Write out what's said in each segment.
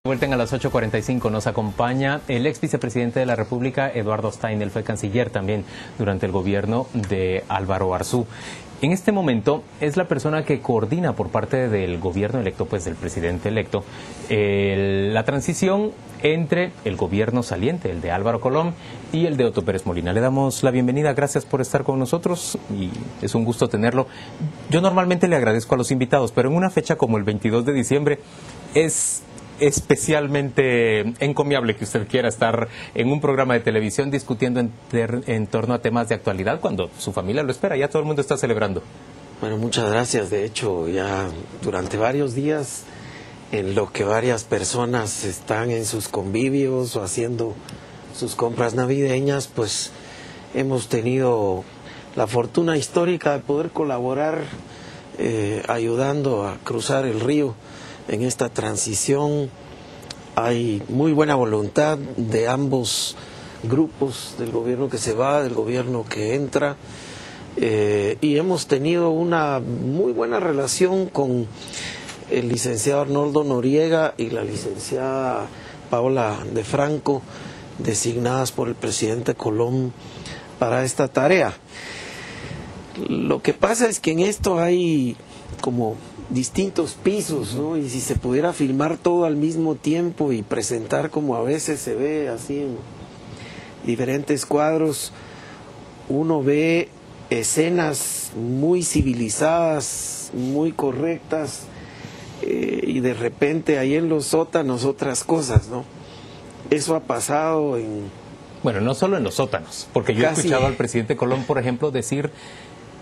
Vuelten a las 8:45, nos acompaña el ex vicepresidente de la República, Eduardo Stein. Él fue canciller también durante el gobierno de Álvaro Arzú. En este momento es la persona que coordina por parte del gobierno electo, pues del presidente electo, la transición entre el gobierno saliente, el de Álvaro Colom, y el de Otto Pérez Molina. Le damos la bienvenida, gracias por estar con nosotros y es un gusto tenerlo. Yo normalmente le agradezco a los invitados, pero en una fecha como el 22 de diciembre es especialmente encomiable que usted quiera estar en un programa de televisión discutiendo en torno a temas de actualidad cuando su familia lo espera, ya todo el mundo está celebrando. Bueno, muchas gracias. De hecho, ya durante varios días, en lo que varias personas están en sus convivios o haciendo sus compras navideñas, pues hemos tenido la fortuna histórica de poder colaborar ayudando a cruzar el río en esta transición. Hay muy buena voluntad de ambos grupos, del gobierno que se va, del gobierno que entra, y hemos tenido una muy buena relación con el licenciado Arnoldo Noriega y la licenciada Paola de Franco, designadas por el presidente Colom para esta tarea. Lo que pasa es que en esto hay como distintos pisos, ¿no? Y si se pudiera filmar todo al mismo tiempo y presentar como a veces se ve así en diferentes cuadros, uno ve escenas muy civilizadas, muy correctas, y de repente ahí en los sótanos otras cosas, ¿no? Eso ha pasado en... Bueno, no solo en los sótanos, porque yo he escuchado al presidente Colom, por ejemplo, decir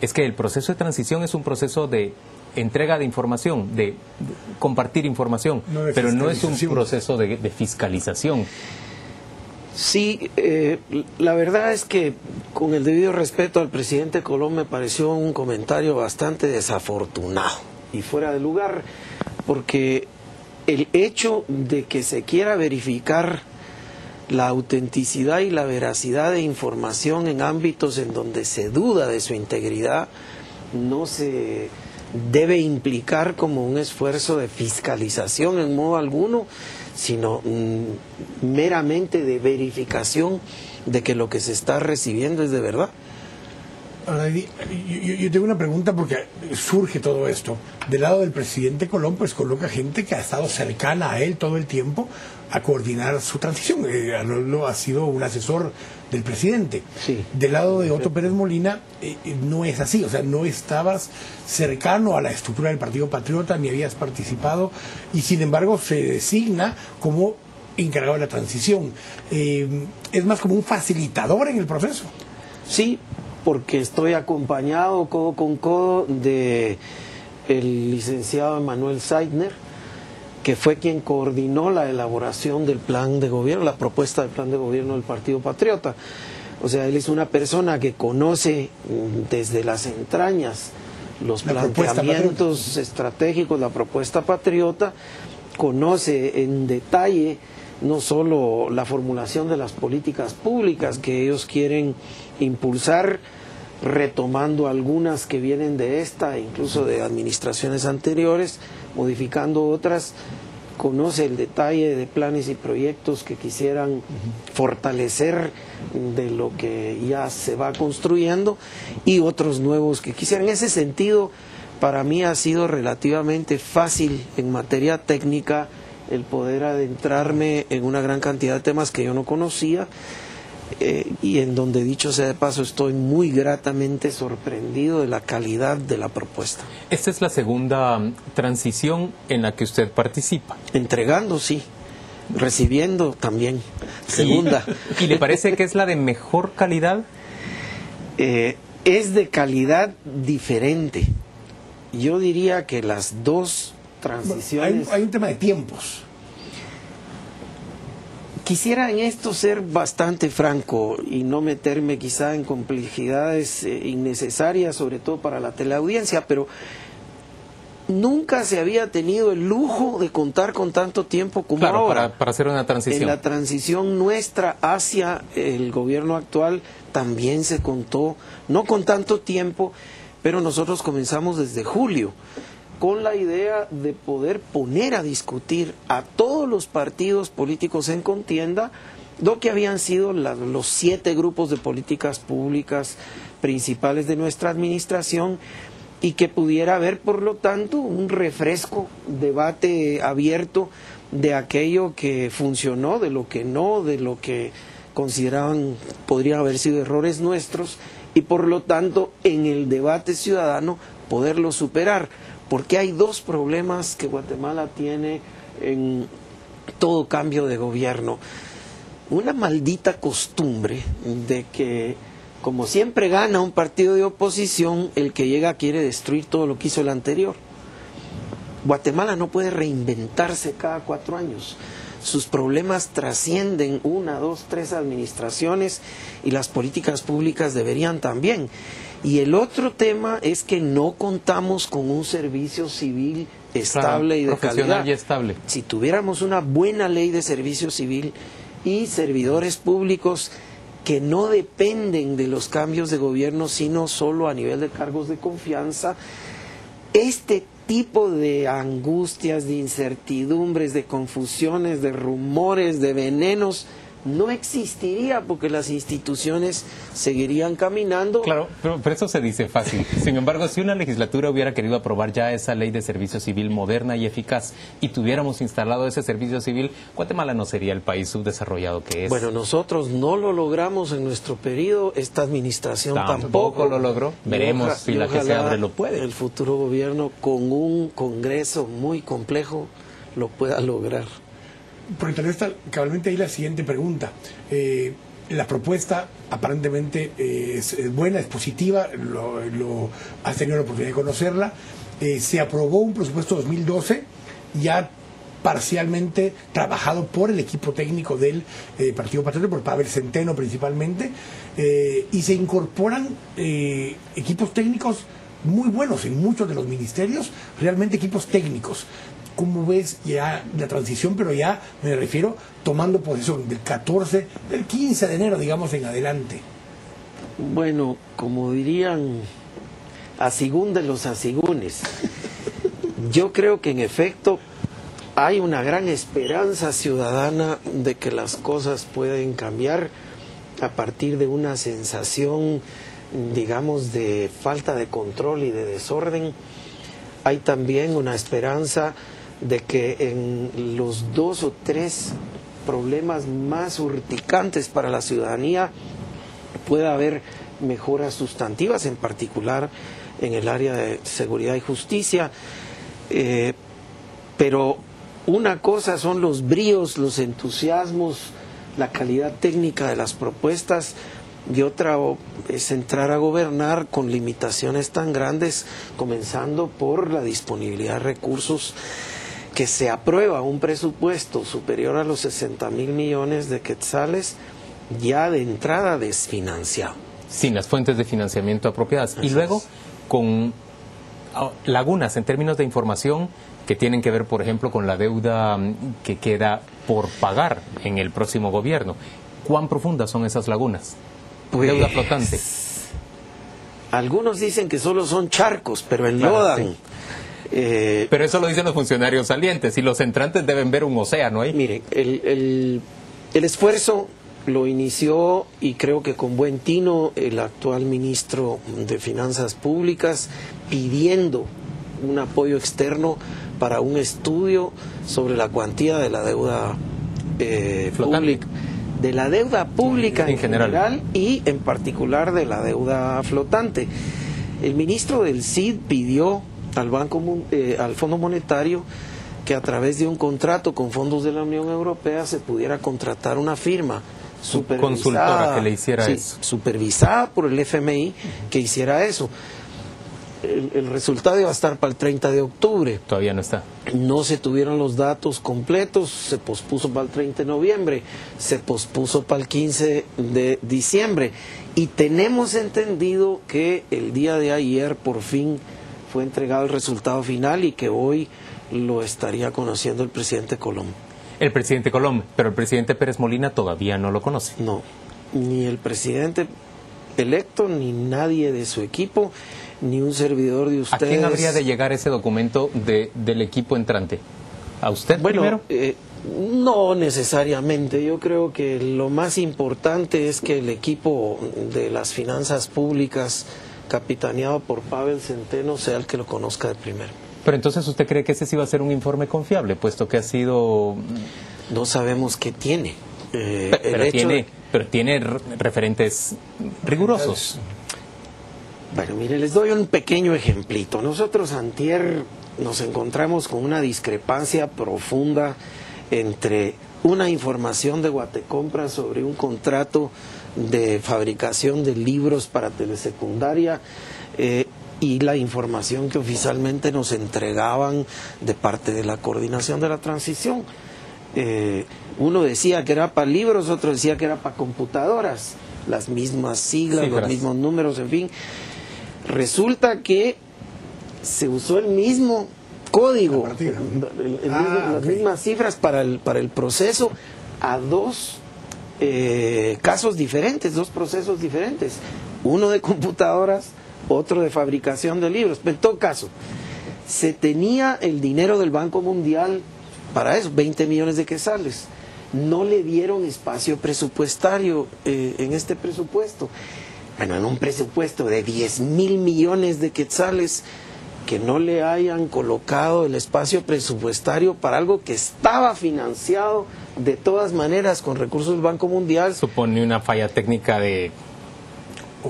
es que el proceso de transición es un proceso de entrega de información, de compartir información, pero no es un proceso de fiscalización. Sí, la verdad es que con el debido respeto al presidente Colom me pareció un comentario bastante desafortunado y fuera de lugar, porque el hecho de que se quiera verificar la autenticidad y la veracidad de información en ámbitos en donde se duda de su integridad no se debe implicar como un esfuerzo de fiscalización en modo alguno, sino meramente de verificación de que lo que se está recibiendo es de verdad. Ahora, yo tengo una pregunta porque surge todo esto. Del lado del presidente Colom, pues coloca gente que ha estado cercana a él todo el tiempo a coordinar su transición. Arnoldo ha sido un asesor del presidente. Sí. Del lado de Otto Pérez Molina no es así, o sea, no estabas cercano a la estructura del Partido Patriota ni habías participado y sin embargo se designa como encargado de la transición. Es más como un facilitador en el proceso. Sí, porque estoy acompañado codo con codo de el licenciado Emanuel Seidner, que fue quien coordinó la elaboración del plan de gobierno, la propuesta del plan de gobierno del Partido Patriota. O sea, él es una persona que conoce desde las entrañas los planteamientos estratégicos, la propuesta patriota, conoce en detalle no solo la formulación de las políticas públicas que ellos quieren impulsar, retomando algunas que vienen de esta, incluso de administraciones anteriores, modificando otras, conoce el detalle de planes y proyectos que quisieran fortalecer de lo que ya se va construyendo y otros nuevos que quisieran. En ese sentido, para mí ha sido relativamente fácil en materia técnica el poder adentrarme en una gran cantidad de temas que yo no conocía, y en donde, dicho sea de paso, estoy muy gratamente sorprendido de la calidad de la propuesta. Esta es la segunda transición en la que usted participa. Entregando, sí. Recibiendo también. Segunda. ¿Y le parece que es la de mejor calidad? Es de calidad diferente. Yo diría que las dos transiciones... Hay un tema de tiempos. Quisiera en esto ser bastante franco y no meterme quizá en complejidades innecesarias, sobre todo para la teleaudiencia, pero nunca se había tenido el lujo de contar con tanto tiempo como ahora. Para hacer una transición. En la transición nuestra hacia el gobierno actual también se contó, no con tanto tiempo, pero nosotros comenzamos desde julio. con la idea de poder poner a discutir a todos los partidos políticos en contienda lo que habían sido los 7 grupos de políticas públicas principales de nuestra administración, y que pudiera haber, por lo tanto, un refresco, debate abierto de aquello que funcionó, de lo que no, de lo que consideraban podría haber sido errores nuestros, y por lo tanto en el debate ciudadano poderlo superar, porque hay 2 problemas que Guatemala tiene en todo cambio de gobierno. Una maldita costumbre de que, como siempre gana un partido de oposición, el que llega quiere destruir todo lo que hizo el anterior. Guatemala no puede reinventarse cada 4 años. Sus problemas trascienden 1, 2, 3 administraciones, y las políticas públicas deberían también. Y el otro tema es que no contamos con un servicio civil estable y de profesional calidad. Y estable. Si tuviéramos una buena ley de servicio civil y servidores públicos que no dependen de los cambios de gobierno, sino solo a nivel de cargos de confianza, este tipo de angustias, de incertidumbres, de confusiones, de rumores, de venenos, no existiría, porque las instituciones seguirían caminando. Claro, pero eso se dice fácil. Sin embargo, si una legislatura hubiera querido aprobar ya esa ley de servicio civil moderna y eficaz, y tuviéramos instalado ese servicio civil, Guatemala no sería el país subdesarrollado que es. Bueno, nosotros no lo logramos en nuestro periodo, esta administración tampoco lo logró. Veremos si la que se abre lo puede. El futuro gobierno, con un Congreso muy complejo, lo pueda lograr. Porque tal vez está cabalmente ahí la siguiente pregunta. La propuesta aparentemente es buena, es positiva, has tenido la oportunidad de conocerla. Se aprobó un presupuesto 2012 ya parcialmente trabajado por el equipo técnico del Partido Patriota, por Pavel Centeno principalmente, y se incorporan equipos técnicos muy buenos en muchos de los ministerios, realmente equipos técnicos. ¿Cómo ves ya la transición? Pero ya me refiero tomando posesión del 15 de enero, digamos, en adelante. Bueno, como dirían, asigún de los asigunes. Yo creo que en efecto hay una gran esperanza ciudadana de que las cosas pueden cambiar a partir de una sensación, digamos, de falta de control y de desorden. Hay también una esperanza de que en los 2 o 3 problemas más urticantes para la ciudadanía pueda haber mejoras sustantivas, en particular en el área de seguridad y justicia. Pero una cosa son los bríos, los entusiasmos, la calidad técnica de las propuestas, y otra es entrar a gobernar con limitaciones tan grandes, comenzando por la disponibilidad de recursos, que se aprueba un presupuesto superior a los 60,000 millones de quetzales ya de entrada desfinanciado. Sin las fuentes de financiamiento apropiadas. Y luego con lagunas en términos de información que tienen que ver, por ejemplo, con la deuda que queda por pagar en el próximo gobierno. ¿Cuán profundas son esas lagunas? Pues, deuda flotante. Algunos dicen que solo son charcos, pero enlodan. Claro, sí. Pero eso lo dicen los funcionarios salientes, y los entrantes deben ver un océano ahí. Miren, el esfuerzo lo inició, y creo que con buen tino, el actual ministro de Finanzas Públicas, pidiendo un apoyo externo para un estudio sobre la cuantía de la deuda pública, de la deuda pública en general y en particular de la deuda flotante. El ministro del CID pidió al Fondo Monetario que a través de un contrato con fondos de la Unión Europea se pudiera contratar una firma consultora que le hiciera eso, supervisada por el FMI, que hiciera eso. El resultado iba a estar para el 30 de octubre. Todavía no está. No se tuvieron los datos completos, se pospuso para el 30 de noviembre, se pospuso para el 15 de diciembre. Y tenemos entendido que el día de ayer por fin fue entregado el resultado final, y que hoy lo estaría conociendo el presidente Colom. El presidente Colom, pero el presidente Pérez Molina todavía no lo conoce. No, ni el presidente electo, ni nadie de su equipo, ni un servidor de ustedes. ¿A quién habría de llegar ese documento del equipo entrante? ¿A usted primero? No necesariamente. Yo creo que lo más importante es que el equipo de las finanzas públicas, capitaneado por Pavel Centeno, sea el que lo conozca de primero. Pero entonces, ¿usted cree que ese sí va a ser un informe confiable, puesto que ha sido...? No sabemos qué tiene. Pero tiene referentes rigurosos. Bueno, mire, les doy un pequeño ejemplito. Nosotros antier nos encontramos con una discrepancia profunda entre una información de Guatecompra sobre un contrato de fabricación de libros para telesecundaria y la información que oficialmente nos entregaban de parte de la coordinación de la transición. Uno decía que era para libros, otro decía que era para computadoras, las mismas siglas, los mismos números, en fin. Resulta que se usó el mismo código, las mismas cifras para el proceso a dos casos diferentes, dos procesos diferentes, uno de computadoras, otro de fabricación de libros. En todo caso, se tenía el dinero del Banco Mundial para eso, 20 millones de quetzales. No le dieron espacio presupuestario en este presupuesto. Bueno, en un presupuesto de 10,000 millones de quetzales, que no le hayan colocado el espacio presupuestario para algo que estaba financiado de todas maneras con recursos del Banco Mundial. ¿Supone una falla técnica de...?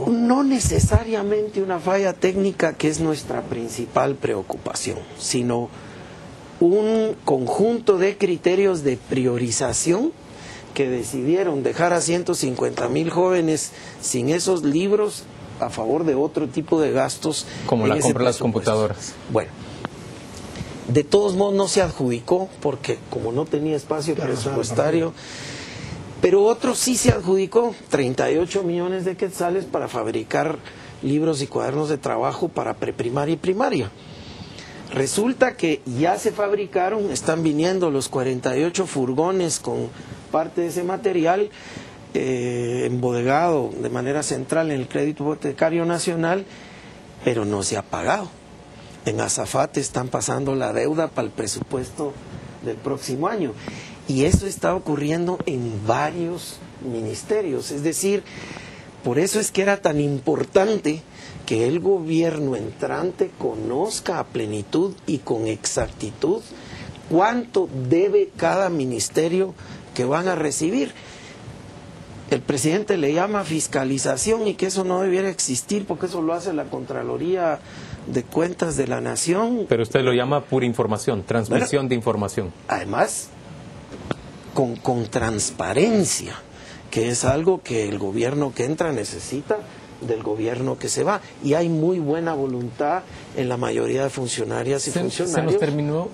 No necesariamente una falla técnica, que es nuestra principal preocupación, sino un conjunto de criterios de priorización que decidieron dejar a 150,000 jóvenes sin esos libros a favor de otro tipo de gastos. Como la compra de las computadoras. Bueno, de todos modos no se adjudicó porque como no tenía espacio presupuestario, pero otro sí se adjudicó, 38 millones de quetzales para fabricar libros y cuadernos de trabajo para preprimaria y primaria. Resulta que ya se fabricaron, están viniendo los 48 furgones con parte de ese material embodegado de manera central en el Crédito Hipotecario Nacional, pero no se ha pagado. En Azafate están pasando la deuda para el presupuesto del próximo año. Y eso está ocurriendo en varios ministerios. Es decir, por eso es que era tan importante que el gobierno entrante conozca a plenitud y con exactitud cuánto debe cada ministerio que van a recibir. El presidente le llama fiscalización y que eso no debiera existir porque eso lo hace la Contraloría de Cuentas de la Nación. Pero usted lo llama pura información, transmisión de información. Además, con transparencia, que es algo que el gobierno que entra necesita del gobierno que se va, y hay muy buena voluntad en la mayoría de funcionarias y funcionarios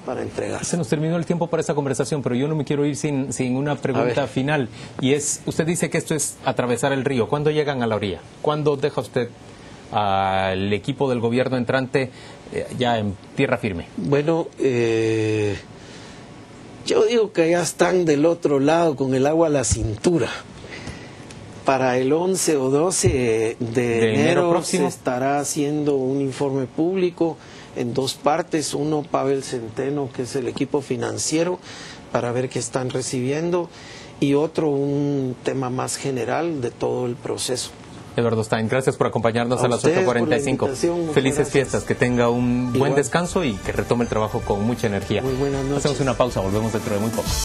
para entregar. Se nos terminó el tiempo para esta conversación, pero yo no me quiero ir sin una pregunta final, y es, usted dice que esto es atravesar el río. ¿Cuándo llegan a la orilla? ¿Cuándo deja usted al equipo del gobierno entrante ya en tierra firme? Bueno, yo digo que ya están del otro lado con el agua a la cintura. Para el 11 o 12 de enero próximo se estará haciendo un informe público en dos partes. Uno, Pavel Centeno, que es el equipo financiero, para ver qué están recibiendo, y otro, un tema más general de todo el proceso. Eduardo Stein, gracias por acompañarnos a las 8:45. Felices fiestas, que tenga un buen descanso y que retome el trabajo con mucha energía. Muy buenas noches. Hacemos una pausa, volvemos dentro de muy poco.